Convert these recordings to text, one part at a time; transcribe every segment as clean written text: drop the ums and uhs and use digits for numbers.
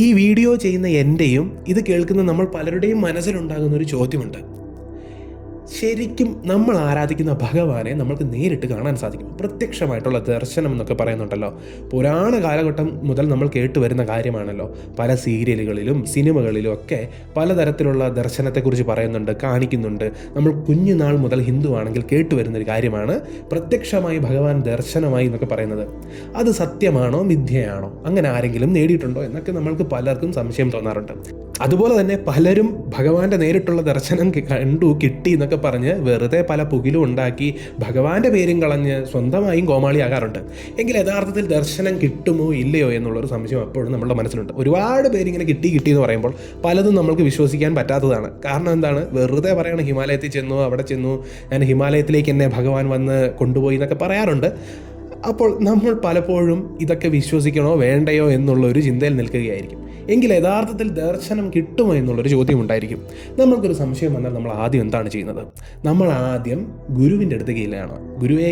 ഈ വീഡിയോ ചെയ്യുന്ന എൻ്റെയും ഇത് കേൾക്കുന്ന നമ്മൾ പലരുടെയും മനസ്സിലുണ്ടാകുന്ന ഒരു ചോദ്യമുണ്ട്. ശരിക്കും നമ്മൾ ആരാധിക്കുന്ന ഭഗവാനെ നമ്മൾക്ക് നേരിട്ട് കാണാൻ സാധിക്കും. പ്രത്യക്ഷമായിട്ടുള്ള ദർശനം എന്നൊക്കെ പറയുന്നുണ്ടല്ലോ. പുരാണ കാലഘട്ടം മുതൽ നമ്മൾ കേട്ടുവരുന്ന കാര്യമാണല്ലോ. പല സീരിയലുകളിലും സിനിമകളിലും ഒക്കെ പലതരത്തിലുള്ള ദർശനത്തെക്കുറിച്ച് പറയുന്നുണ്ട്, കാണിക്കുന്നുണ്ട്. നമ്മൾ കുഞ്ഞുനാൾ മുതൽ ഹിന്ദു ആണെങ്കിൽ കേട്ടുവരുന്നൊരു കാര്യമാണ് പ്രത്യക്ഷമായി ഭഗവാൻ ദർശനമായി എന്നൊക്കെ പറയുന്നത്. അത് സത്യമാണോ മിഥ്യയാണോ, അങ്ങനെ ആരെങ്കിലും നേടിയിട്ടുണ്ടോ എന്നൊക്കെ നമ്മൾക്ക് പലർക്കും സംശയം തോന്നാറുണ്ട്. അതുപോലെ തന്നെ പലരും ഭഗവാന്റെ നേരിട്ടുള്ള ദർശനം കണ്ടു കിട്ടി എന്നൊക്കെ പറഞ്ഞ് വെറുതെ പല പുകിലും ഉണ്ടാക്കി ഭഗവാന്റെ പേരും കളഞ്ഞ് സ്വന്തമായും കോമാളിയാകാറുണ്ട്. എങ്കിൽ യഥാർത്ഥത്തിൽ ദർശനം കിട്ടുമോ ഇല്ലയോ എന്നുള്ളൊരു സംശയം എപ്പോഴും നമ്മുടെ മനസ്സിലുണ്ട്. ഒരുപാട് പേരിങ്ങനെ കിട്ടി എന്ന് പറയുമ്പോൾ പലതും നമ്മൾക്ക് വിശ്വസിക്കാൻ പറ്റാത്തതാണ്. കാരണം എന്താണ്, വെറുതെ പറയണം ഹിമാലയത്തിൽ ചെന്നു, അവിടെ ചെന്നു, ഞാൻ ഹിമാലയത്തിലേക്ക് എന്നെ ഭഗവാൻ വന്ന് കൊണ്ടുപോയി എന്നൊക്കെ പറയാറുണ്ട്. അപ്പോൾ നമ്മൾ പലപ്പോഴും ഇതൊക്കെ വിശ്വസിക്കണോ വേണ്ടയോ എന്നുള്ള ഒരു ചിന്തയിൽ നിൽക്കുകയായിരിക്കും. എങ്കിൽ യഥാർത്ഥത്തിൽ ദർശനം കിട്ടുമോ എന്നുള്ളൊരു ചോദ്യം ഉണ്ടായിരിക്കും. നമ്മൾക്കൊരു സംശയം വന്നാൽ നമ്മൾ ആദ്യം എന്താണ് ചെയ്യുന്നത്? നമ്മൾ ആദ്യം ഗുരുവിൻ്റെ അടുത്ത് കീഴിലാണ്. ഗുരുവെ,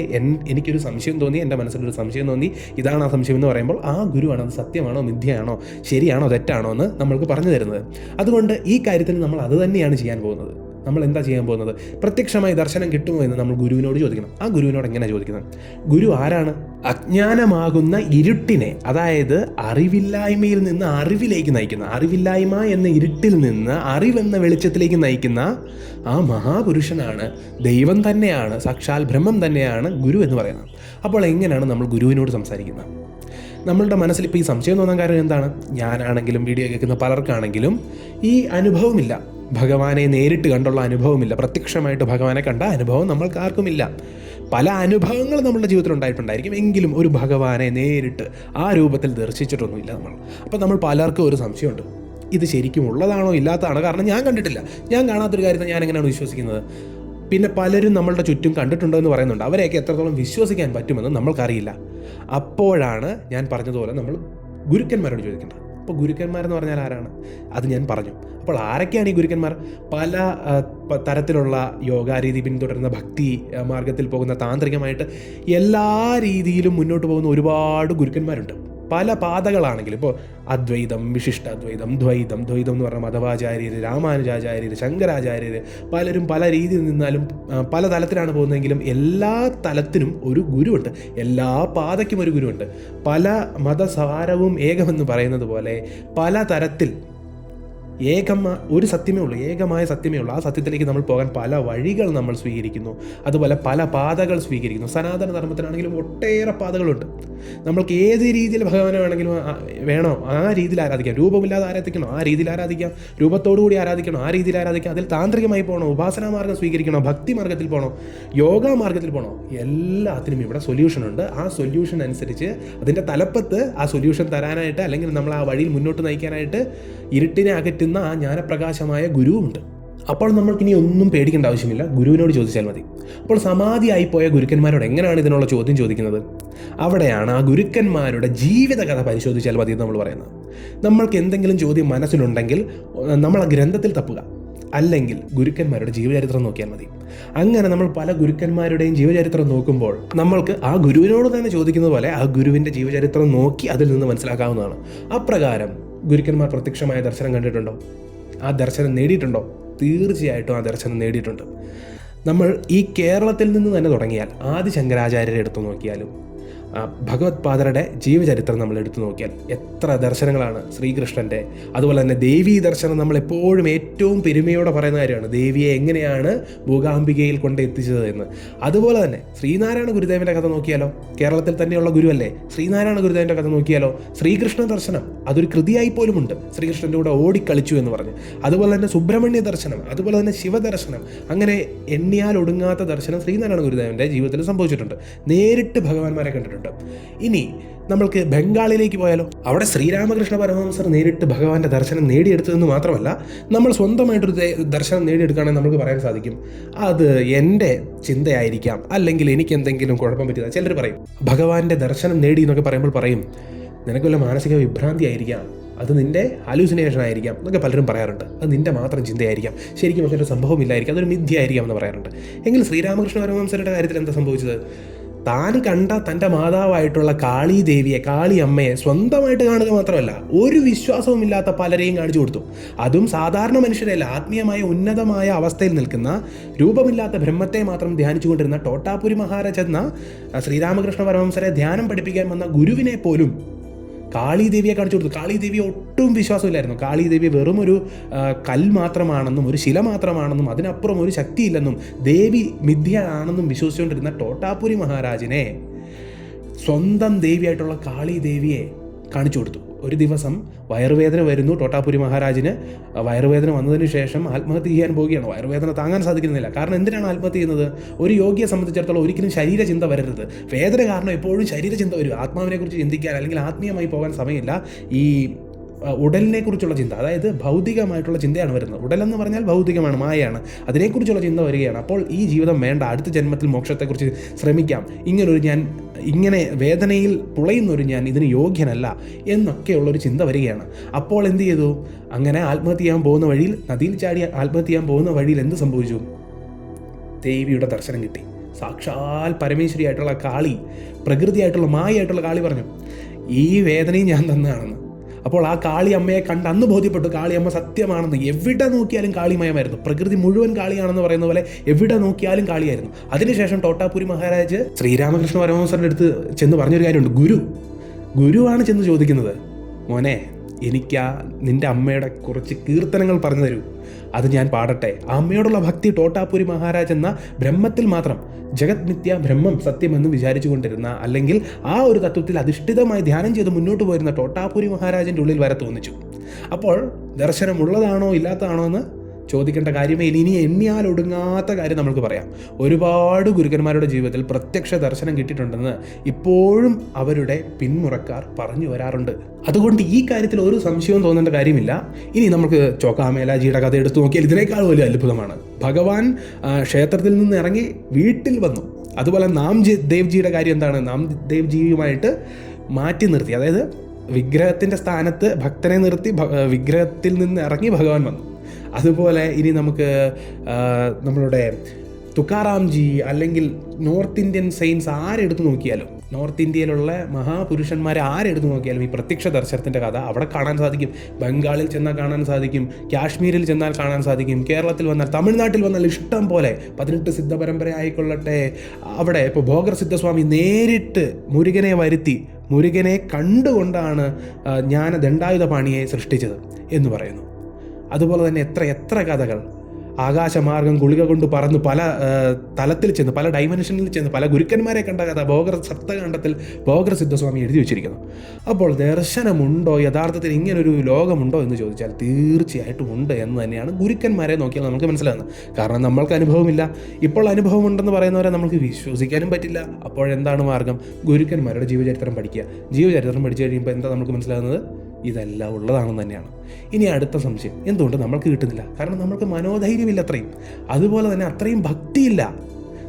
എനിക്കൊരു സംശയം തോന്നി, എൻ്റെ മനസ്സിലൊരു സംശയം തോന്നി, ഇതാണ് ആ സംശയം എന്ന് പറയുമ്പോൾ ആ ഗുരുവാണ് അത് സത്യമാണോ മിഥ്യയാണോ ശരിയാണോ തെറ്റാണോ എന്ന് നമ്മൾക്ക് പറഞ്ഞു തരുന്നത്. അതുകൊണ്ട് ഈ കാര്യത്തിന് നമ്മൾ അത് തന്നെയാണ് ചെയ്യാൻ പോകുന്നത്. നമ്മൾ എന്താ ചെയ്യാൻ പോകുന്നത്? പ്രത്യക്ഷമായി ദർശനം കിട്ടുമോ എന്ന് നമ്മൾ ഗുരുവിനോട് ചോദിക്കണം. ആ ഗുരുവിനോട് എങ്ങനെ ചോദിക്കുന്നത്? ഗുരു ആരാണ്? അജ്ഞാനമാകുന്ന ഇരുട്ടിനെ, അതായത് അറിവില്ലായ്മയിൽ നിന്ന് അറിവിലേക്ക് നയിക്കുന്ന, അറിവില്ലായ്മ എന്ന ഇരുട്ടിൽ നിന്ന് അറിവെന്ന വെളിച്ചത്തിലേക്ക് നയിക്കുന്ന ആ മഹാപുരുഷനാണ്, ദൈവം തന്നെയാണ്, സാക്ഷാൽ ബ്രഹ്മം തന്നെയാണ് ഗുരു എന്ന് പറയുന്നത്. അപ്പോൾ എങ്ങനെയാണ് നമ്മൾ ഗുരുവിനോട് സംസാരിക്കുന്നത്? നമ്മളുടെ മനസ്സിൽ ഇപ്പോൾ ഈ സംശയം തോന്നാൻ കാരണം എന്താണ്? ഞാനാണെങ്കിലും വീഡിയോ കേൾക്കുന്ന പലർക്കാണെങ്കിലും ഈ അനുഭവമില്ല, ഭഗവാനെ നേരിട്ട് കണ്ടുള്ള അനുഭവമില്ല, പ്രത്യക്ഷമായിട്ട് ഭഗവാനെ കണ്ട അനുഭവം നമ്മൾക്ക് ആർക്കുമില്ല. പല അനുഭവങ്ങൾ നമ്മളുടെ ജീവിതത്തിൽ ഉണ്ടായിട്ടുണ്ടായിരിക്കും, എങ്കിലും ഒരു ഭഗവാനെ നേരിട്ട് ആ രൂപത്തിൽ ദർശിച്ചിട്ടൊന്നുമില്ല നമ്മൾ. അപ്പോൾ നമ്മൾ പലർക്കും ഒരു സംശയമുണ്ട്, ഇത് ശരിക്കും ഉള്ളതാണോ ഇല്ലാത്തതാണോ? കാരണം ഞാൻ കണ്ടിട്ടില്ല, ഞാൻ കാണാത്തൊരു കാര്യത്തെ ഞാൻ എങ്ങനെയാണ് വിശ്വസിക്കുന്നത്? പിന്നെ പലരും നമ്മളുടെ ചുറ്റും കണ്ടിട്ടുണ്ടോ എന്ന് പറയുന്നുണ്ട്. അവരെയൊക്കെ എത്രത്തോളം വിശ്വസിക്കാൻ പറ്റുമെന്ന് നമ്മൾക്കറിയില്ല. അപ്പോഴാണ് ഞാൻ പറഞ്ഞതുപോലെ നമ്മൾ ഗുരുക്കന്മാരോട് ചോദിക്കേണ്ടത്. അപ്പോൾ ഗുരുക്കന്മാരെന്ന് പറഞ്ഞാൽ ആരാണ്? അത് ഞാൻ പറഞ്ഞു. അപ്പോൾ ആരൊക്കെയാണ് ഈ ഗുരുക്കന്മാർ? പല തരത്തിലുള്ള യോഗാരീതി പിന്തുടരുന്ന, ഭക്തി മാർഗത്തിൽ പോകുന്ന, താന്ത്രികമായിട്ട് എല്ലാ രീതിയിലും മുന്നോട്ട് പോകുന്ന ഒരുപാട് ഗുരുക്കന്മാരുണ്ട്. പല പാതകളാണെങ്കിലും, ഇപ്പോൾ അദ്വൈതം, വിശിഷ്ടാദ്വൈതം, ദ്വൈതം എന്ന് പറഞ്ഞാൽ മധവാചാര്യർ, രാമാനുജാചാര്യർ, ശങ്കരാചാര്യർ, പലരും പല രീതിയിൽ നിന്നാലും പല തലത്തിലാണ് പോകുന്നതെങ്കിലും എല്ലാ തലത്തിനും ഒരു ഗുരുവുണ്ട്, എല്ലാ പാതയ്ക്കും ഒരു ഗുരുവുണ്ട്. പല മതസാരവും ഏകമെന്ന് പറയുന്നത് പോലെ പല തരത്തിൽ ഒരു സത്യമേ ഉള്ളൂ, ഏകമായ സത്യമേ ഉള്ളൂ. ആ സത്യത്തിലേക്ക് നമ്മൾ പോകാൻ പല വഴികൾ നമ്മൾ സ്വീകരിക്കുന്നു, അതുപോലെ പല പാതകൾ സ്വീകരിക്കുന്നു. സനാതന ധർമ്മത്തിനാണെങ്കിലും ഒട്ടേറെ പാതകളുണ്ട്. നമ്മൾക്ക് ഏത് രീതിയിൽ ഭഗവാനെ വേണോ ആ രീതിയിൽ ആരാധിക്കാം. രൂപമില്ലാതെ ആരാധിക്കണോ ആ രീതിയിൽ ആരാധിക്കാം, രൂപത്തോടുകൂടി ആരാധിക്കണോ ആ രീതിയിൽ ആരാധിക്കാം. അതിൽ താന്ത്രികമായി പോകണോ, ഉപാസനാ മാർഗം സ്വീകരിക്കണോ, ഭക്തി മാർഗത്തിൽ പോകണോ, യോഗാ മാർഗത്തിൽ പോകണോ, എല്ലാത്തിനും ഇവിടെ സൊല്യൂഷൻ ഉണ്ട്. ആ സൊല്യൂഷൻ അനുസരിച്ച് അതിൻ്റെ തലപ്പത്ത് ആ സൊല്യൂഷൻ തരാനായിട്ട്, അല്ലെങ്കിൽ നമ്മൾ ആ വഴിയിൽ മുന്നോട്ട് നയിക്കാനായിട്ട് ഇരുട്ടിനെ അകറ്റുന്ന ആ ജ്ഞാനപ്രകാശമായ ഗുരുവുമുണ്ട്. അപ്പോൾ നമ്മൾക്കിനി ഒന്നും പേടിക്കേണ്ട ആവശ്യമില്ല, ഗുരുവിനോട് ചോദിച്ചാൽ മതി. അപ്പോൾ സമാധിയായിപ്പോയ ഗുരുക്കന്മാരോട് എങ്ങനെയാണ് ഇതിനുള്ള ചോദ്യം ചോദിക്കുന്നത്? അവിടെയാണ് ആ ഗുരുക്കന്മാരുടെ ജീവിത കഥ പരിശോധിച്ചാൽ മതി എന്ന് നമ്മൾ പറയുന്നത്. നമ്മൾക്ക് എന്തെങ്കിലും ചോദ്യം മനസ്സിലുണ്ടെങ്കിൽ നമ്മൾ ആ ഗ്രന്ഥത്തിൽ തപ്പുക, അല്ലെങ്കിൽ ഗുരുക്കന്മാരുടെ ജീവചരിത്രം നോക്കിയാൽ മതി. അങ്ങനെ നമ്മൾ പല ഗുരുക്കന്മാരുടെയും ജീവചരിത്രം നോക്കുമ്പോൾ നമ്മൾക്ക് ആ ഗുരുവിനോട് തന്നെ ചോദിക്കുന്നത് പോലെ ആ ഗുരുവിൻ്റെ ജീവചരിത്രം നോക്കി അതിൽ നിന്ന് മനസ്സിലാക്കാവുന്നതാണ്. അപ്രകാരം ഗുരുക്കന്മാർ പ്രത്യക്ഷമായ ദർശനം കണ്ടിട്ടുണ്ടോ? ആ ദർശനം നേടിയിട്ടുണ്ടോ? തീർച്ചയായിട്ടും ആ ദർശനം നേടിയിട്ടുണ്ട്. നമ്മൾ ഈ കേരളത്തിൽ നിന്ന് തന്നെ തുടങ്ങിയാൽ ആദി ശങ്കരാചാര്യരെ എടുത്തു നോക്കിയാലും ഭഗവത് പാദരുടെ ജീവചരിത്രം നമ്മൾ എടുത്തു നോക്കിയാൽ എത്ര ദർശനങ്ങളാണ് ശ്രീകൃഷ്ണൻ്റെ. അതുപോലെ തന്നെ ദേവീ ദർശനം നമ്മൾ എപ്പോഴും ഏറ്റവും പെരുമയോടെ പറയുന്ന കാര്യമാണ്, ദേവിയെ എങ്ങനെയാണ് മൂകാംബികയിൽ കൊണ്ട് എത്തിച്ചത് എന്ന്. അതുപോലെ തന്നെ ശ്രീനാരായണ ഗുരുദേവൻ്റെ കഥ നോക്കിയാലോ, കേരളത്തിൽ തന്നെയുള്ള ഗുരുവല്ലേ. ശ്രീനാരായണ ഗുരുദേവൻ്റെ കഥ നോക്കിയാലോ, ശ്രീകൃഷ്ണ ദർശനം അതൊരു കൃതിയായി പോലുമുണ്ട്, ശ്രീകൃഷ്ണൻ്റെ കൂടെ ഓടിക്കളിച്ചു എന്ന് പറഞ്ഞ്. അതുപോലെ തന്നെ സുബ്രഹ്മണ്യ ദർശനം, അതുപോലെ തന്നെ ശിവദർശനം, അങ്ങനെ എണ്ണിയാൽ ഒടുങ്ങാത്ത ദർശനം ശ്രീനാരായണ ഗുരുദേവൻ്റെ ജീവിതത്തിൽ സംഭവിച്ചിട്ടുണ്ട്. നേരിട്ട് ഭഗവാന്മാരെ കണ്ടിട്ടുണ്ട്. ഇനി നമ്മൾക്ക് ബംഗാളിലേക്ക് പോയാലോ, അവിടെ ശ്രീരാമകൃഷ്ണ പരമഹംസർ നേരിട്ട് ഭഗവാന്റെ ദർശനം നേടിയെടുത്തതെന്ന് മാത്രമല്ല, നമ്മൾ സ്വന്തമായിട്ടൊരു ദർശനം നേടിയെടുക്കുകയാണെങ്കിൽ നമുക്ക് പറയാൻ സാധിക്കും അത് എൻ്റെ ചിന്തയായിരിക്കാം, അല്ലെങ്കിൽ എനിക്ക് എന്തെങ്കിലും കുഴപ്പം പറ്റിയതാണ്. ചിലർ പറയും ഭഗവാന്റെ ദർശനം നേടി എന്നൊക്കെ പറയുമ്പോൾ പറയും നിനക്ക് വല്ല മാനസിക വിഭ്രാന്തി ആയിരിക്കാം, അത് നിൻ്റെ ഹാലൂസിനേഷൻ ആയിരിക്കാം എന്നൊക്കെ പലരും പറയാറുണ്ട്. അത് നിൻ്റെ മാത്രം ചിന്തയായിരിക്കാം, ശരിക്കും അങ്ങനെ ഒരു സംഭവം ഇല്ലായിരിക്കും, അതൊരു മിഥ്യയായിരിക്കാം എന്ന് പറയാറുണ്ട്. എങ്കിൽ ശ്രീരാമകൃഷ്ണ പരമഹംസരുടെ കാര്യത്തിൽ എന്താ സംഭവിച്ചത്? താൻ കണ്ട തൻ്റെ മാതാവായിട്ടുള്ള കാളി ദേവിയെ, കാളി അമ്മയെ സ്വന്തമായിട്ട് കാണുക മാത്രമല്ല, ഒരു വിശ്വാസവുമില്ലാത്ത പലരെയും കാണിച്ചു കൊടുത്തു. അതും സാധാരണ മനുഷ്യരല്ല, ആത്മീയമായ ഉന്നതമായ അവസ്ഥയിൽ നിൽക്കുന്ന രൂപമില്ലാത്ത ബ്രഹ്മത്തെ മാത്രം ധ്യാനിച്ചുകൊണ്ടിരുന്ന ടോട്ടാപുരി മഹാരാജ് എന്ന ശ്രീരാമകൃഷ്ണ പരമഹംസരെ ധ്യാനം പഠിപ്പിക്കാൻ വന്ന ഗുരുവിനെ പോലും കാളി ദേവിയെ കാണിച്ചു കൊടുത്തു. കാളി ദേവിയെ ഒട്ടും വിശ്വാസമില്ലായിരുന്നു. കാളി ദേവി വെറും ഒരു മാത്രമാണെന്നും ഒരു ശില മാത്രമാണെന്നും അതിനപ്പുറം ഒരു ശക്തിയില്ലെന്നും ദേവി മിഥ്യ ആണെന്നും വിശ്വസിച്ചുകൊണ്ടിരുന്ന ടോട്ടാപുരി മഹാരാജിനെ സ്വന്തം ദേവിയായിട്ടുള്ള കാളി ദേവിയെ കാണിച്ചു കൊടുത്തു. ഒരു ദിവസം വയറുവേദന വരുന്നു ടോട്ടാപുരി മഹാരാജിന്. വയറുവേദന വന്നതിന് ശേഷം ആത്മഹത്യ ചെയ്യാൻ പോവുകയാണ്. വയറുവേദന താങ്ങാൻ സാധിക്കുന്നില്ല. കാരണം എന്തിനാണ് ആത്മഹത്യ ചെയ്യുന്നത്? ഒരു യോഗിയെ സംബന്ധിച്ചിടത്തോളം ഒരിക്കലും ശരീരചിന്ത വരരുത്. വേദന കാരണം എപ്പോഴും ശരീരചിന്ത വരും. ആത്മാവിനെക്കുറിച്ച് ചിന്തിക്കാൻ അല്ലെങ്കിൽ ആത്മീയമായി പോകാൻ സമയമില്ല. ഈ ഉടലിനെ കുറിച്ചുള്ള ചിന്ത, അതായത് ഭൗതികമായിട്ടുള്ള ചിന്തയാണ് വരുന്നത്. ഉടലെന്ന് പറഞ്ഞാൽ ഭൗതികമാണ്, മായയാണ്. അതിനെക്കുറിച്ചുള്ള ചിന്ത വരികയാണ്. അപ്പോൾ ഈ ജീവിതം വേണ്ട, അടുത്ത ജന്മത്തിൽ മോക്ഷത്തെക്കുറിച്ച് ശ്രമിക്കാം, ഇങ്ങനെ വേദനയിൽ പുളയുന്നൊരു ഞാൻ ഇതിന് യോഗ്യനല്ല എന്നൊക്കെയുള്ളൊരു ചിന്ത വരികയാണ്. അപ്പോൾ എന്ത് ചെയ്തു? അങ്ങനെ ആത്മഹത്യ ചെയ്യാൻ പോകുന്ന വഴിയിൽ, നദിയിൽ ചാടി ആത്മഹത്യ ചെയ്യാൻ പോകുന്ന വഴിയിൽ എന്ത് സംഭവിച്ചു? ദേവിയുടെ ദർശനം കിട്ടി. സാക്ഷാൽ പരമേശ്വരിയായിട്ടുള്ള കാളി, പ്രകൃതിയായിട്ടുള്ള മായയായിട്ടുള്ള കാളി പറഞ്ഞു, ഈ വേദനയും ഞാൻ തന്നെയാണെന്ന്. അപ്പോൾ ആ കാളി അമ്മയെ കണ്ട് അന്ന് ബോധ്യപ്പെട്ടു കാളി അമ്മ സത്യമാണെന്ന്. എവിടെ നോക്കിയാലും കാളിമയമായിരുന്നു. പ്രകൃതി മുഴുവൻ കാളിയാണെന്ന് പറയുന്ന പോലെ എവിടെ നോക്കിയാലും കാളിയായിരുന്നു. അതിനുശേഷം ടോട്ടാപുരി മഹാരാജ് ശ്രീരാമകൃഷ്ണ പരമഹംസരുടെ അടുത്ത് ചെന്ന് പറഞ്ഞൊരു കാര്യമുണ്ട്. ഗുരുവാണ് ചെന്ന് ചോദിക്കുന്നത്, മോനെ, എനിക്ക് നിൻ്റെ അമ്മയുടെ കുറച്ച് കീർത്തനങ്ങൾ പറഞ്ഞു തരൂ, അത് ഞാൻ പാടട്ടെ. ആ അമ്മയോടുള്ള ഭക്തി ടോട്ടാപുരി മഹാരാജ് എന്ന ബ്രഹ്മത്തിൽ മാത്രം, ജഗത് മിഥ്യ ബ്രഹ്മം സത്യമെന്ന് വിചാരിച്ചു കൊണ്ടിരുന്ന, അല്ലെങ്കിൽ ആ ഒരു തത്വത്തിൽ അധിഷ്ഠിതമായി ധ്യാനം ചെയ്ത് മുന്നോട്ട് പോയിരുന്ന ടോട്ടാപുരി മഹാരാജിൻ്റെ ഉള്ളിൽ വരെ തോന്നിച്ചു. അപ്പോൾ ദർശനമുള്ളതാണോ ഇല്ലാത്തതാണോ എന്ന് ചോദിക്കേണ്ട കാര്യമേ ഇനി എണ്ണിയാൽ ഒടുങ്ങാത്ത കാര്യം നമുക്ക് പറയാം. ഒരുപാട് ഗുരുക്കന്മാരുടെ ജീവിതത്തിൽ പ്രത്യക്ഷ ദർശനം കിട്ടിയിട്ടുണ്ടെന്ന് ഇപ്പോഴും അവരുടെ പിന്മുറക്കാർ പറഞ്ഞു വരാറുണ്ട്. അതുകൊണ്ട് ഈ കാര്യത്തിൽ ഒരു സംശയവും തോന്നേണ്ട കാര്യമില്ല. ഇനി നമുക്ക് ചോക്കാമേലാജിയുടെ കഥ എടുത്തു നോക്കിയാൽ ഇതിനേക്കാൾ വലിയ അത്ഭുതമാണ്. ഭഗവാൻ ക്ഷേത്രത്തിൽ നിന്ന് ഇറങ്ങി വീട്ടിൽ വന്നു. അതുപോലെ നാംദേവ്ജിയുടെ കാര്യം എന്താണ്? നാംദേവ്ജിയുമായിട്ട് മാറ്റി നിർത്തി, അതായത് വിഗ്രഹത്തിൻ്റെ സ്ഥാനത്ത് ഭക്തനെ നിർത്തി വിഗ്രഹത്തിൽ നിന്ന് ഇറങ്ങി ഭഗവാൻ വന്നു. അതുപോലെ ഇനി നമുക്ക് നമ്മളുടെ തുക്കാറാംജി അല്ലെങ്കിൽ നോർത്ത് ഇന്ത്യൻ സെയിൻസ് ആരെടുത്ത് നോക്കിയാലും, നോർത്ത് ഇന്ത്യയിലുള്ള മഹാപുരുഷന്മാരെ ആരെടുത്ത് നോക്കിയാലും ഈ പ്രത്യക്ഷ ദർശനത്തിൻ്റെ കഥ അവിടെ കാണാൻ സാധിക്കും. ബംഗാളിൽ ചെന്നാൽ കാണാൻ സാധിക്കും, കാശ്മീരിൽ ചെന്നാൽ കാണാൻ സാധിക്കും, കേരളത്തിൽ വന്നാൽ, തമിഴ്നാട്ടിൽ വന്നാൽ ഇഷ്ടം പോലെ 18 സിദ്ധ പരമ്പര ആയിക്കൊള്ളട്ടെ. അവിടെ ഇപ്പോൾ ഭോഗർ സിദ്ധസ്വാമി നേരിട്ട് മുരുകനെ വരുത്തി, മുരുകനെ കണ്ടുകൊണ്ടാണ് ദണ്ഡായുധപാണിയെ സൃഷ്ടിച്ചത് എന്ന് പറയുന്നു. അതുപോലെ തന്നെ എത്ര കഥകൾ. ആകാശമാർഗം ഗുളിക കൊണ്ട് പറന്ന് പല തലത്തിൽ ചെന്ന്, പല ഡൈമെൻഷനിൽ ചെന്ന് പല ഗുരുക്കന്മാരെ കണ്ട കഥ സപ്തകാണ്ഡത്തിൽ ഭോഗർ സിദ്ധസ്വാമി എഴുതി വെച്ചിരിക്കുന്നു. അപ്പോൾ ദർശനമുണ്ടോ, യഥാർത്ഥത്തിൽ ഇങ്ങനൊരു ലോകമുണ്ടോ എന്ന് ചോദിച്ചാൽ തീർച്ചയായിട്ടും ഉണ്ട് എന്ന് തന്നെയാണ് ഗുരുക്കന്മാരെ നോക്കിയാൽ നമുക്ക് മനസ്സിലാകുന്നത്. കാരണം നമ്മൾക്ക് അനുഭവമില്ല. ഇപ്പോൾ അനുഭവമുണ്ടെന്ന് പറയുന്നവരെ നമുക്ക് വിശ്വസിക്കാനും പറ്റില്ല. അപ്പോഴെന്താണ് മാർഗം? ഗുരുക്കന്മാരുടെ ജീവചരിത്രം പഠിക്കുക. ജീവചരിത്രം പഠിച്ചു കഴിയുമ്പോൾ എന്താ നമുക്ക് മനസ്സിലാകുന്നത്? ഇതെല്ലാം ഉള്ളതാണെന്ന് തന്നെയാണ്. ഇനി അടുത്ത സംശയം, എന്തുകൊണ്ട് നമ്മൾക്ക് കിട്ടുന്നില്ല? കാരണം നമ്മൾക്ക് മനോധൈര്യമില്ല അത്രയും. അതുപോലെ തന്നെ അത്രയും ഭക്തിയില്ല.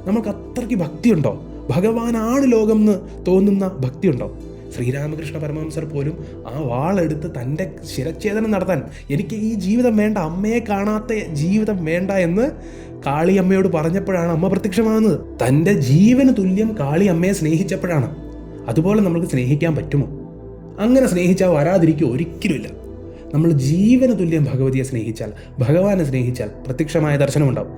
നമ്മൾക്ക് അത്രയ്ക്ക് ഭക്തിയുണ്ടോ? ഭഗവാനാണ് ലോകം എന്ന് തോന്നുന്ന ഭക്തിയുണ്ടോ? ശ്രീരാമകൃഷ്ണ പരമഹംസർ പോലും ആ വാളെടുത്ത് തൻ്റെ ശിരച്ഛേദനം നടത്താൻ, എനിക്ക് ഈ ജീവിതം വേണ്ട, അമ്മയെ കാണാത്ത ജീവിതം വേണ്ട എന്ന് കാളി അമ്മയോട് പറഞ്ഞപ്പോഴാണ് അമ്മ പ്രത്യക്ഷമാകുന്നത്. തൻ്റെ ജീവന് തുല്യം കാളി അമ്മയെ സ്നേഹിച്ചപ്പോഴാണ്. അതുപോലെ നമ്മൾക്ക് സ്നേഹിക്കാൻ പറ്റുമോ? അങ്ങനെ സ്നേഹിച്ചാൽ വരാതിരിക്കുക ഒരിക്കലുമില്ല. നമ്മൾ ജീവന തുല്യം ഭഗവതിയെ സ്നേഹിച്ചാൽ, ഭഗവാനെ സ്നേഹിച്ചാൽ പ്രത്യക്ഷമായ ദർശനമുണ്ടാവും.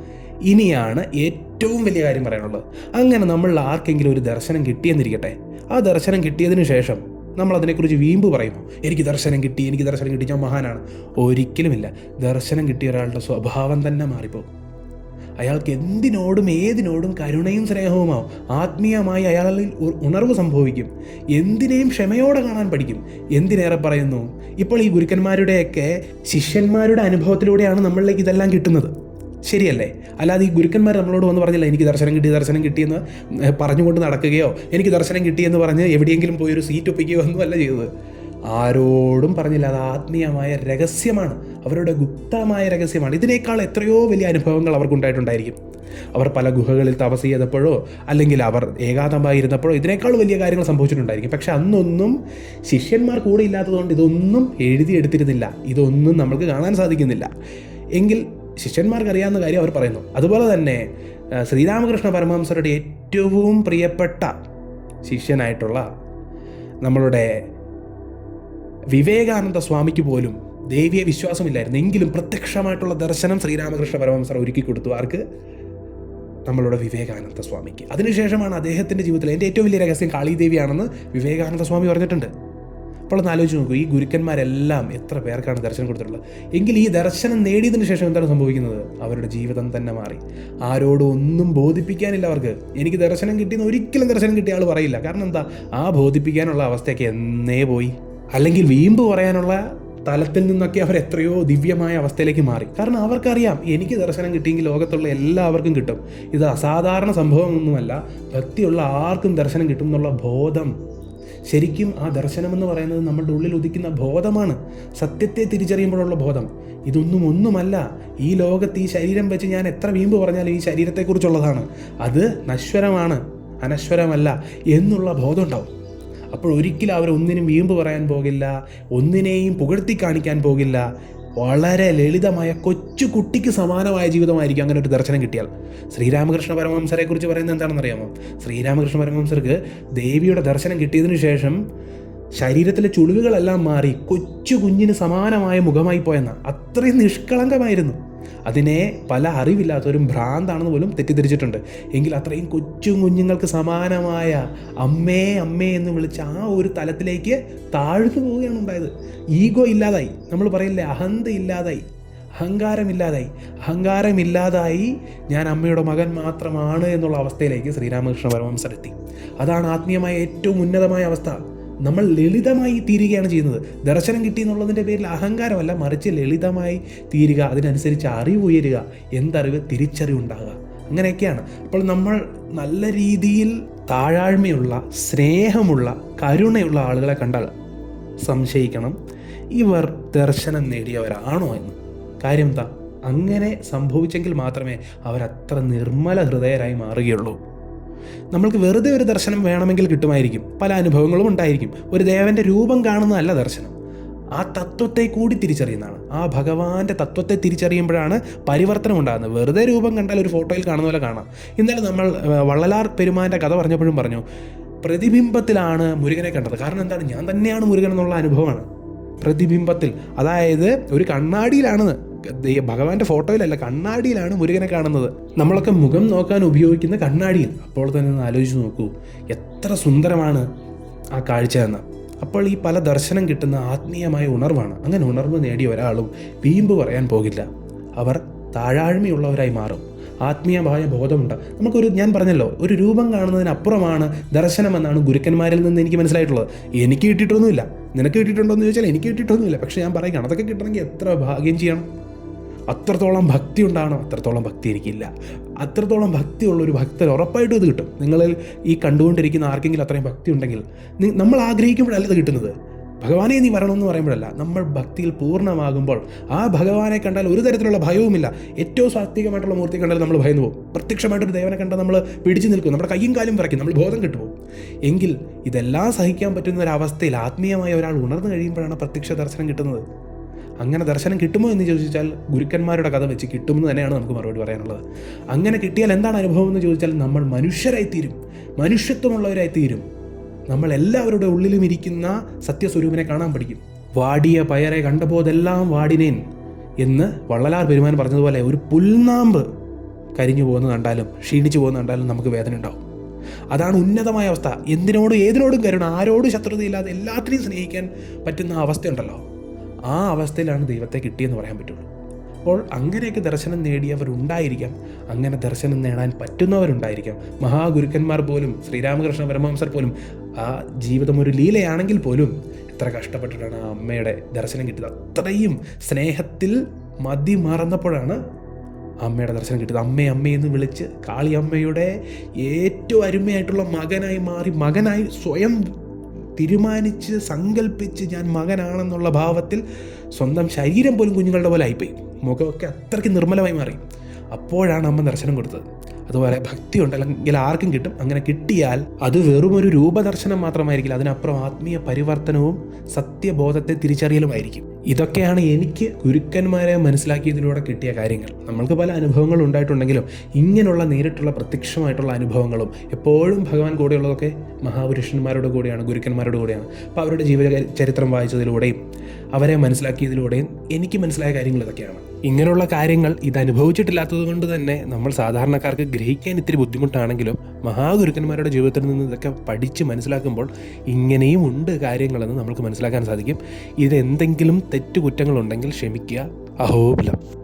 ഇനിയാണ് ഏറ്റവും വലിയ കാര്യം പറയാനുള്ളത്. അങ്ങനെ നമ്മൾ ആർക്കെങ്കിലും ഒരു ദർശനം കിട്ടിയെന്നിരിക്കട്ടെ, ആ ദർശനം കിട്ടിയതിന് ശേഷം നമ്മൾ അതിനെക്കുറിച്ച് വീമ്പ് പറയുമോ? എനിക്ക് ദർശനം കിട്ടി, ഞാൻ മഹാനാണ്. ഒരിക്കലുമില്ല. ദർശനം കിട്ടിയ ഒരാളുടെ സ്വഭാവം തന്നെ മാറിപ്പോകും. അയാൾക്ക് എന്തിനോടും ഏതിനോടും കരുണയും സ്നേഹവുമാവും. ആത്മീയമായി അയാളിൽ ഉണർവ് സംഭവിക്കും. എന്തിനേയും ക്ഷമയോടെ കാണാൻ പഠിക്കും. എന്തിനേറെ പറയുന്നു, ഇപ്പോൾ ഈ ഗുരുക്കന്മാരുടെയൊക്കെ ശിഷ്യന്മാരുടെ അനുഭവത്തിലൂടെയാണ് നമ്മളിലേക്ക് ഇതെല്ലാം കിട്ടുന്നത്. ശരിയല്ലേ? അല്ലാതെ ഈ ഗുരുക്കന്മാർ നമ്മളോട് വന്ന് പറഞ്ഞില്ല എനിക്ക് ദർശനം കിട്ടിയെന്ന് പറഞ്ഞുകൊണ്ട് നടക്കുകയോ എനിക്ക് ദർശനം കിട്ടിയെന്ന് പറഞ്ഞ് എവിടെയെങ്കിലും പോയി ഒരു സീറ്റ് ഒപ്പിക്കുകയോ ഒന്നുമല്ല ചെയ്തത്. ആരോടും പറഞ്ഞില്ല. അത് ആത്മീയമായ രഹസ്യമാണ്, അവരുടെ ഗുപ്തമായ രഹസ്യമാണ്. ഇതിനേക്കാൾ എത്രയോ വലിയ അനുഭവങ്ങൾ അവർക്കുണ്ടായിട്ടുണ്ടായിരിക്കും. അവർ പല ഗുഹകളിൽ തപസ് ചെയ്തപ്പോഴോ അല്ലെങ്കിൽ അവർ ഏകാന്തമായിരുന്നപ്പോഴോ ഇതിനേക്കാൾ വലിയ കാര്യങ്ങൾ സംഭവിച്ചിട്ടുണ്ടായിരിക്കും. പക്ഷെ അന്നൊന്നും ശിഷ്യന്മാർ കൂടെ ഇല്ലാത്തതുകൊണ്ട് ഇതൊന്നും എഴുതിയെടുത്തിരുന്നില്ല, ഇതൊന്നും നമ്മൾക്ക് കാണാൻ സാധിക്കുന്നില്ല. എങ്കിൽ ശിഷ്യന്മാർക്ക് അറിയാവുന്ന കാര്യം അവർ പറയുന്നു. അതുപോലെ തന്നെ ശ്രീരാമകൃഷ്ണ പരമഹംസരുടെ ഏറ്റവും പ്രിയപ്പെട്ട ശിഷ്യനായിട്ടുള്ള നമ്മളുടെ വിവേകാനന്ദ സ്വാമിക്ക് പോലും ദേവിയെ വിശ്വാസമില്ലായിരുന്നു. എങ്കിലും പ്രത്യക്ഷമായിട്ടുള്ള ദർശനം ശ്രീരാമകൃഷ്ണ പരമഹംസർ ഒരുക്കി കൊടുത്തു. ആർക്ക്? നമ്മളുടെ വിവേകാനന്ദ സ്വാമിക്ക്. അതിനുശേഷമാണ് അദ്ദേഹത്തിൻ്റെ ജീവിതത്തിൽ എൻ്റെ ഏറ്റവും വലിയ രഹസ്യം കാളീദേവിയാണെന്ന് വിവേകാനന്ദ സ്വാമി പറഞ്ഞിട്ടുണ്ട്. അപ്പോൾ ഒന്ന് ആലോചിച്ച് നോക്കൂ, ഈ ഗുരുക്കന്മാരെല്ലാം എത്ര പേർക്കാണ് ദർശനം കൊടുത്തിട്ടുള്ളത്. എങ്കിൽ ഈ ദർശനം നേടിയതിന് ശേഷം എന്താണ് സംഭവിക്കുന്നത്? അവരുടെ ജീവിതം തന്നെ മാറി. ആരോടും ഒന്നും ബോധിപ്പിക്കാനില്ല അവർക്ക്. എനിക്ക് ദർശനം കിട്ടിയെന്ന് ഒരിക്കലും ദർശനം കിട്ടിയ ആൾ പറയില്ല. കാരണം എന്താ? ആ ബോധിപ്പിക്കാനുള്ള അവസ്ഥയൊക്കെ എന്നേ പോയി. അല്ലെങ്കിൽ വീമ്പ് പറയാനുള്ള തലത്തിൽ നിന്നൊക്കെ അവർ എത്രയോ ദിവ്യമായ അവസ്ഥയിലേക്ക് മാറി. കാരണം അവർക്കറിയാം, എനിക്ക് ദർശനം കിട്ടിയെങ്കിൽ ലോകത്തുള്ള എല്ലാവർക്കും കിട്ടും. ഇത് അസാധാരണ സംഭവമൊന്നുമല്ല, ഭക്തിയുള്ള ആർക്കും ദർശനം കിട്ടും എന്നുള്ള ബോധം. ശരിക്കും ആ ദർശനമെന്ന് പറയുന്നത് നമ്മുടെ ഉള്ളിൽ ഉദിക്കുന്ന ബോധമാണ്, സത്യത്തെ തിരിച്ചറിയുമ്പോഴുള്ള ബോധം. ഒന്നുമല്ല. ഈ ലോകത്ത് ഈ ശരീരം വെച്ച് ഞാൻ എത്ര വീമ്പ് പറഞ്ഞാലും ഈ ശരീരത്തെക്കുറിച്ചുള്ളതാണ്. അത് നശ്വരമാണ്, അനശ്വരമല്ല എന്നുള്ള ബോധം ഉണ്ടാവും. അപ്പോൾ ഒരിക്കലും അവർ ഒന്നിനും വീമ്പ് പറയാൻ പോകില്ല, ഒന്നിനെയും പുകഴ്ത്തി കാണിക്കാൻ പോകില്ല. വളരെ ലളിതമായ കൊച്ചു കുട്ടിക്ക് സമാനമായ ജീവിതമായിരിക്കും അങ്ങനെ ഒരു ദർശനം കിട്ടിയാൽ. ശ്രീരാമകൃഷ്ണ പരമഹംസരെ കുറിച്ച് പറയുന്നത് എന്താണെന്നറിയാമോ? ശ്രീരാമകൃഷ്ണ പരമഹംസർക്ക് ദേവിയുടെ ദർശനം കിട്ടിയതിനു ശേഷം ശരീരത്തിലെ ചുളിവുകളെല്ലാം മാറി കൊച്ചു കുഞ്ഞിന് സമാനമായ മുഖമായി പോയെന്ന. അത്രയും നിഷ്കളങ്കമായിരുന്നു. അതിനെ പല അറിവില്ലാത്തവരും ഭ്രാന്താണെന്ന് പോലും തെറ്റിദ്ധരിച്ചിട്ടുണ്ട്. എങ്കിൽ അത്രയും കൊച്ചു കുഞ്ഞുങ്ങൾക്ക് സമാനമായ അമ്മേ അമ്മേ എന്ന് വിളിച്ച ആ ഒരു തലത്തിലേക്ക് താഴ്ന്നു പോവുകയാണ് ഉണ്ടായത്. ഈഗോ ഇല്ലാതായി, നമ്മൾ പറയില്ലേ, അഹന്ത ഇല്ലാതായി, അഹങ്കാരമില്ലാതായി ഞാൻ അമ്മയുടെ മകൻ മാത്രമാണ് എന്നുള്ള അവസ്ഥയിലേക്ക് ശ്രീരാമകൃഷ്ണ പരമഹംസരെത്തി. അതാണ് ആത്മീയമായ ഏറ്റവും ഉന്നതമായ അവസ്ഥ. നമ്മൾ ലളിതമായി തീരുകയാണ് ചെയ്യുന്നത്. ദർശനം കിട്ടി എന്നുള്ളതിൻ്റെ പേരിൽ അഹങ്കാരമല്ല, മറിച്ച് ലളിതമായി തീരുക, അതിനനുസരിച്ച് അറിവ് ഉയരുക, എന്തറിവ് തിരിച്ചറിവുണ്ടാകുക, അങ്ങനെയൊക്കെയാണ്. അപ്പോൾ നമ്മൾ നല്ല രീതിയിൽ താഴാഴ്മയുള്ള, സ്നേഹമുള്ള, കരുണയുള്ള ആളുകളെ കണ്ടാൽ സംശയിക്കണം, ഇവർ ദർശനം നേടിയവരാണോ എന്ന്. കാര്യം എന്താ? അങ്ങനെ സംഭവിച്ചെങ്കിൽ മാത്രമേ അവരത്ര നിർമ്മല ഹൃദയരായി മാറുകയുള്ളൂ. നമ്മൾക്ക് വെറുതെ ഒരു ദർശനം വേണമെങ്കിൽ കിട്ടുമായിരിക്കും, പല അനുഭവങ്ങളും ഉണ്ടായിരിക്കും. ഒരു ദേവൻ്റെ രൂപം കാണുന്നതല്ല ദർശനം, ആ തത്വത്തെ കൂടി തിരിച്ചറിയുന്നതാണ്. ആ ഭഗവാന്റെ തത്വത്തെ തിരിച്ചറിയുമ്പോഴാണ് പരിവർത്തനം ഉണ്ടാകുന്നത്. വെറുതെ രൂപം കണ്ടാൽ ഒരു ഫോട്ടോയിൽ കാണുന്ന പോലെ കാണാം. ഇന്നലെ നമ്മൾ വള്ളലാർ പെരുമാൻ്റെ കഥ പറഞ്ഞപ്പോഴും പറഞ്ഞു, പ്രതിബിംബത്തിലാണ് മുരുകനെ കണ്ടത്. കാരണം എന്താണ്? ഞാൻ തന്നെയാണ് മുരുകൻ എന്നുള്ള അനുഭവമാണ്. പ്രതിബിംബത്തിൽ, അതായത് ഒരു കണ്ണാടിയിലാണ്, ഭഗവാന്റെ ഫോട്ടോയിലല്ല, കണ്ണാടിയിലാണ് മുരുകനെ കാണുന്നത്. നമ്മളൊക്കെ മുഖം നോക്കാൻ ഉപയോഗിക്കുന്ന കണ്ണാടിയിൽ. അപ്പോൾ തന്നെ ഒന്ന് ആലോചിച്ച് നോക്കൂ, എത്ര സുന്ദരമാണ് ആ കാഴ്ച എന്ന്. അപ്പോൾ ഈ പല ദർശനം കിട്ടുന്ന ആത്മീയമായ ഉണർവാണ്. അങ്ങനെ ഉണർവ് നേടിയ ഒരാളും വീമ്പ് പറയാൻ പോകില്ല. അവർ താഴാഴ്മയുള്ളവരായി മാറും. ആത്മീയമായ ബോധമുണ്ട്. ഞാൻ പറഞ്ഞല്ലോ, ഒരു രൂപം കാണുന്നതിനപ്പുറമാണ് ദർശനമെന്നാണ് ഗുരുക്കന്മാരിൽ നിന്ന് എനിക്ക് മനസ്സിലായിട്ടുള്ളത്. എനിക്ക് കിട്ടിയിട്ടൊന്നുമില്ല. നിനക്ക് കിട്ടിയിട്ടുണ്ടോ എന്ന് ചോദിച്ചാൽ എനിക്ക് കിട്ടിയിട്ടൊന്നുമില്ല. പക്ഷേ ഞാൻ പറയുകയാണ്, അതൊക്കെ കിട്ടണമെങ്കിൽ എത്ര ഭാഗ്യം ചെയ്യണം, അത്രത്തോളം ഭക്തി ഉണ്ടാകണം. അത്രത്തോളം ഭക്തി എനിക്കില്ല. അത്രത്തോളം ഭക്തിയുള്ളൊരു ഭക്തൻ ഉറപ്പായിട്ടും ഇത് കിട്ടും. നിങ്ങളിൽ ഈ കണ്ടുകൊണ്ടിരിക്കുന്ന ആർക്കെങ്കിലും അത്രയും ഭക്തി ഉണ്ടെങ്കിൽ, നമ്മൾ ആഗ്രഹിക്കുമ്പോഴല്ല ഇത് കിട്ടുന്നത്. ഭഗവാനെ നീ വരണമെന്ന് പറയുമ്പോഴല്ല, നമ്മൾ ഭക്തിയിൽ പൂർണ്ണമാകുമ്പോൾ ആ ഭഗവാനെ കണ്ടാൽ ഒരു തരത്തിലുള്ള ഭയവുമില്ല. ഏറ്റവും സാത്വികമായിട്ടുള്ള മൂർത്തി കണ്ടാൽ നമ്മൾ ഭയന്നു പോകും. പ്രത്യക്ഷമായിട്ടൊരു ദേവനെ കണ്ടാൽ നമ്മൾ പിടിച്ചു നിൽക്കും, നമ്മുടെ കയ്യും കാലും വിറയ്ക്കും, നമ്മൾ ബോധം കിട്ടുപോകും. എങ്കിൽ ഇതെല്ലാം സഹിക്കാൻ പറ്റുന്ന ഒരവസ്ഥയിൽ ആത്മീയമായ ഒരാൾ ഉണർന്നു കഴിയുമ്പോഴാണ് പ്രത്യക്ഷ ദർശനം കിട്ടുന്നത്. അങ്ങനെ ദർശനം കിട്ടുമോ എന്ന് ചോദിച്ചാൽ ഗുരുക്കന്മാരുടെ കഥ വെച്ച് കിട്ടുമെന്ന് തന്നെയാണ് നമുക്ക് മറുപടി പറയാനുള്ളത്. അങ്ങനെ കിട്ടിയാൽ എന്താണ് അനുഭവം എന്ന് ചോദിച്ചാൽ, നമ്മൾ മനുഷ്യരായിത്തീരും, മനുഷ്യത്വമുള്ളവരായിത്തീരും. നമ്മൾ എല്ലാവരുടെ ഉള്ളിലും ഇരിക്കുന്ന സത്യസ്വരൂപിനെ കാണാൻ പഠിക്കും. വാടിയ പയറെ കണ്ടപോതെല്ലാം വാടിനേൻ എന്ന് വള്ളലാർ പെരുമാൻ പറഞ്ഞതുപോലെ, ഒരു പുൽനാമ്പ് കരിഞ്ഞു പോകുന്നത് കണ്ടാലും ക്ഷീണിച്ചു പോകുന്നത് കണ്ടാലും നമുക്ക് വേദന ഉണ്ടാവും. അതാണ് ഉന്നതമായ അവസ്ഥ. എന്തിനോടും ഏതിനോടും കരുണ, ആരോടും ശത്രുതയില്ലാതെ എല്ലാത്തിനെയും സ്നേഹിക്കാൻ പറ്റുന്ന അവസ്ഥയുണ്ടല്ലോ, ആ അവസ്ഥയിലാണ് ദൈവത്തെ കിട്ടിയെന്ന് പറയാൻ പറ്റുള്ളൂ. അപ്പോൾ അങ്ങനെയൊക്കെ ദർശനം നേടിയവരുണ്ടായിരിക്കാം, അങ്ങനെ ദർശനം നേടാൻ പറ്റുന്നവരുണ്ടായിരിക്കാം. മഹാഗുരുക്കന്മാർ പോലും, ശ്രീരാമകൃഷ്ണ പരമഹംസർ പോലും, ആ ജീവിതം ഒരു ലീലയാണെങ്കിൽ പോലും എത്ര കഷ്ടപ്പെട്ടിട്ടാണ് ആ അമ്മയുടെ ദർശനം കിട്ടിയത്. അത്രയും സ്നേഹത്തിൽ മതി മറന്നപ്പോഴാണ് അമ്മയുടെ ദർശനം കിട്ടിയത്. അമ്മയെന്ന് വിളിച്ച് കാളിയമ്മയുടെ ഏറ്റവും അരുമയായിട്ടുള്ള മകനായി മാറി, മകനായി സ്വയം തീരുമാനിച്ച് സങ്കല്പിച്ച് ഞാൻ മകനാണെന്നുള്ള ഭാവത്തിൽ സ്വന്തം ശരീരം പോലും കുഞ്ഞുങ്ങളുടെ പോലെ ആയിപ്പോയി. മുഖമൊക്കെ അത്രയ്ക്ക് നിർമ്മലമായി മാറി. അപ്പോഴാണ് അമ്മ ദർശനം കൊടുത്തത്. അതുപോലെ ഭക്തി ഉണ്ട് അല്ലെങ്കിൽ ആർക്കും കിട്ടും. അങ്ങനെ കിട്ടിയാൽ അത് വെറും ഒരു രൂപദർശനം മാത്രമായിരിക്കില്ല, അതിനപ്പുറം ആത്മീയ പരിവർത്തനവും സത്യബോധത്തെ തിരിച്ചറിയലുമായിരിക്കും. ഇതൊക്കെയാണ് എനിക്ക് ഗുരുക്കന്മാരെ മനസ്സിലാക്കിയതിലൂടെ കിട്ടിയ കാര്യങ്ങൾ. നമ്മൾക്ക് പല അനുഭവങ്ങൾ ഉണ്ടായിട്ടുണ്ടെങ്കിലും ഇങ്ങനെയുള്ള നേരിട്ടുള്ള പ്രത്യക്ഷമായിട്ടുള്ള അനുഭവങ്ങളും എപ്പോഴും ഭഗവാൻ കൂടെയുള്ളതൊക്കെ മഹാപുരുഷന്മാരുടെ കൂടെയാണ്, ഗുരുക്കന്മാരുടെ കൂടെയാണ്. അപ്പോൾ അവരുടെ ചരിത്രം വായിച്ചതിലൂടെയും അവരെ മനസ്സിലാക്കിയതിലൂടെയും എനിക്ക് മനസ്സിലായ കാര്യങ്ങൾ ഇതൊക്കെയാണ്. ഇങ്ങനെയുള്ള കാര്യങ്ങൾ ഇത് അനുഭവിച്ചിട്ടില്ലാത്തത് കൊണ്ട് തന്നെ നമ്മൾ സാധാരണക്കാർക്ക് ഗ്രഹിക്കാൻ ഇത്തിരി ബുദ്ധിമുട്ടാണെങ്കിലും മഹാഗുരുക്കന്മാരുടെ ജീവിതത്തിൽ നിന്ന് ഇതൊക്കെ പഠിച്ച് മനസ്സിലാക്കുമ്പോൾ ഇങ്ങനെയും ഉണ്ട് കാര്യങ്ങളെന്ന് നമുക്ക് മനസ്സിലാക്കാൻ സാധിക്കും. ഇതെന്തെങ്കിലും തെറ്റുകുറ്റങ്ങളുണ്ടെങ്കിൽ ക്ഷമിക്കുക. അഹോബിലം.